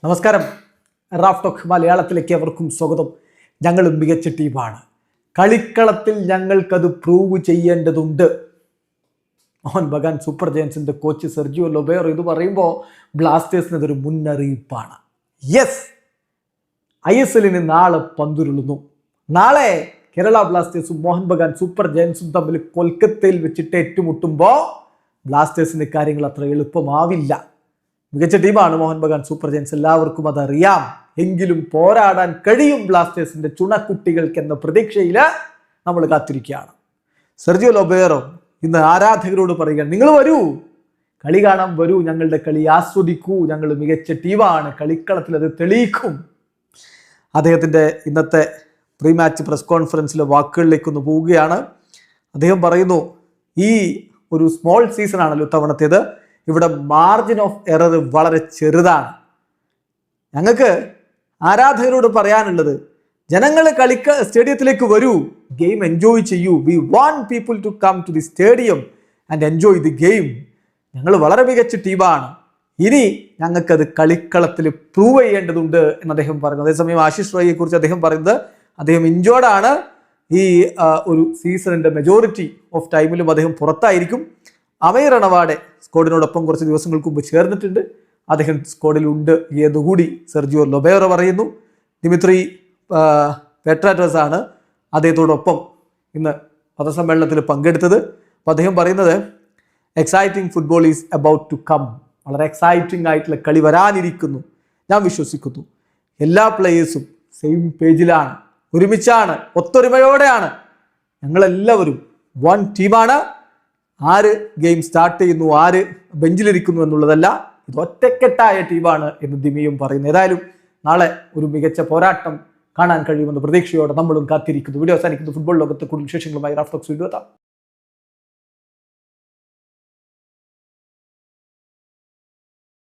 നമസ്കാരം. Raf talk മലയാളത്തിലേക്ക് അവർക്കും സ്വാഗതം. ഞങ്ങൾ മികച്ച ടീമാണ്. കളിക്കളത്തിൽ ഞങ്ങൾക്കത് പ്രൂവ് ചെയ്യേണ്ടതുണ്ട്. മോഹൻ ബഗാൻ സൂപ്പർ ജയൻസിന്റെ കോച്ച് സെർജിയോ ലൊബേറോ ഇത് പറയുമ്പോൾ ബ്ലാസ്റ്റേഴ്സിന് ഇതൊരു മുന്നറിയിപ്പാണ്. യെസ്, ISLന് നാളെ പന്തുരുളുന്നു. നാളെ കേരള ബ്ലാസ്റ്റേഴ്സും മോഹൻ ബഗാൻ സൂപ്പർ ജയൻസും തമ്മിൽ കൊൽക്കത്തയിൽ വെച്ചിട്ട് ഏറ്റുമുട്ടുമ്പോൾ ബ്ലാസ്റ്റേഴ്സിന്റെ കാര്യങ്ങൾ അത്ര എളുപ്പമാവില്ല. മികച്ച ടീമാണ് മോഹൻ ബഗാൻ സൂപ്പർ ജയൻസ്, എല്ലാവർക്കും അതറിയാം. എങ്കിലും പോരാടാൻ കഴിയും ബ്ലാസ്റ്റേഴ്സിന്റെ ചുണക്കുട്ടികൾക്ക് എന്ന പ്രതീക്ഷയിൽ നമ്മൾ കാത്തിരിക്കുകയാണ്. സെർജിയോ ലൊബേറോ ഇന്ന് ആരാധകരോട് പറയുക, നിങ്ങൾ വരൂ, കളി കാണാൻ വരൂ, ഞങ്ങളുടെ കളി ആസ്വദിക്കൂ, ഞങ്ങൾ മികച്ച ടീമാണ്, കളിക്കളത്തിൽ അത് തെളിയിക്കും. അദ്ദേഹത്തിൻ്റെ ഇന്നത്തെ പ്രീ മാച്ച് പ്രസ് കോൺഫറൻസിലെ വാക്കുകളിലേക്കൊന്ന് പോവുകയാണ്. അദ്ദേഹം പറയുന്നു, ഈ ഒരു സ്മോൾ സീസൺ ആണല്ലോ തവണത്തേത്, ഇവിടെ മാർജിൻ ഓഫ് എറർ വളരെ ചെറുതാണ്. ഞങ്ങൾക്ക് ആരാധകരോട് പറയാനുള്ളത്, ജനങ്ങൾ സ്റ്റേഡിയത്തിലേക്ക് വരൂ, ഗെയിം എൻജോയ് ചെയ്യൂ. We want people to come to the stadium and enjoy the game. ഞങ്ങൾ വളരെ മികച്ച ടീമാണ്, ഇനി ഞങ്ങൾക്കത് കളിക്കളത്തിൽ പ്രൂവ് ചെയ്യേണ്ടതുണ്ട് എന്ന് അദ്ദേഹം പറയുന്നു. അതേസമയം ആശിഷ് റോയിയെ കുറിച്ച് അദ്ദേഹം പറയുന്നത്, അദ്ദേഹം ഇഞ്ചോർഡാണ്. ഈ ഒരു സീസണിൻ്റെ മെജോറിറ്റി ഓഫ് ടൈമിലും അദ്ദേഹം പുറത്തായിരിക്കും. അമയ് റണവാഡെ സ്ക്വാഡിനോടൊപ്പം കുറച്ച് ദിവസങ്ങൾക്ക് മുമ്പ് ചേർന്നിട്ടുണ്ട്, അദ്ദേഹം സ്ക്വാഡിലുണ്ട് എന്നുകൂടി സെർജിയോ ലൊബേറോ പറയുന്നു. ദിമിത്രി പെട്രാറ്റസ് ആണ് അദ്ദേഹത്തോടൊപ്പം ഇന്ന് പത്രസമ്മേളനത്തിൽ പങ്കെടുത്തത്. അപ്പോൾ അദ്ദേഹം പറയുന്നത്, exciting football is about to come. വളരെ എക്സൈറ്റിംഗ് ആയിട്ടുള്ള കളി വരാനിരിക്കുന്നു. ഞാൻ വിശ്വസിക്കുന്നു എല്ലാ പ്ലേയേഴ്സും സെയിം പേജിലാണ്, ഒരുമിച്ചാണ്, ഒത്തൊരുമയോടെയാണ്. ഞങ്ങളെല്ലാവരും വൺ ടീമാണ്. ആര് ഗെയിം സ്റ്റാർട്ട് ചെയ്യുന്നു, ആര് ബെഞ്ചിലിരിക്കുന്നു എന്നുള്ളതല്ല, ഇത് ഒറ്റക്കെട്ടായ ടീമാണ് എന്ന് ദിമിയും പറയുന്നു. ഏതായാലും നാളെ ഒരു മികച്ച പോരാട്ടം കാണാൻ കഴിയുമെന്ന പ്രതീക്ഷയോടെ നമ്മളും കാത്തിരിക്കുന്നു. വീഡിയോ അവസാനിക്കുന്നു. ഫുട്ബോൾ ലോകത്തെ കൂടുതൽ വിശേഷങ്ങളുമായി റാഫ് ടോക്സ് വീഡിയോ എത്താം.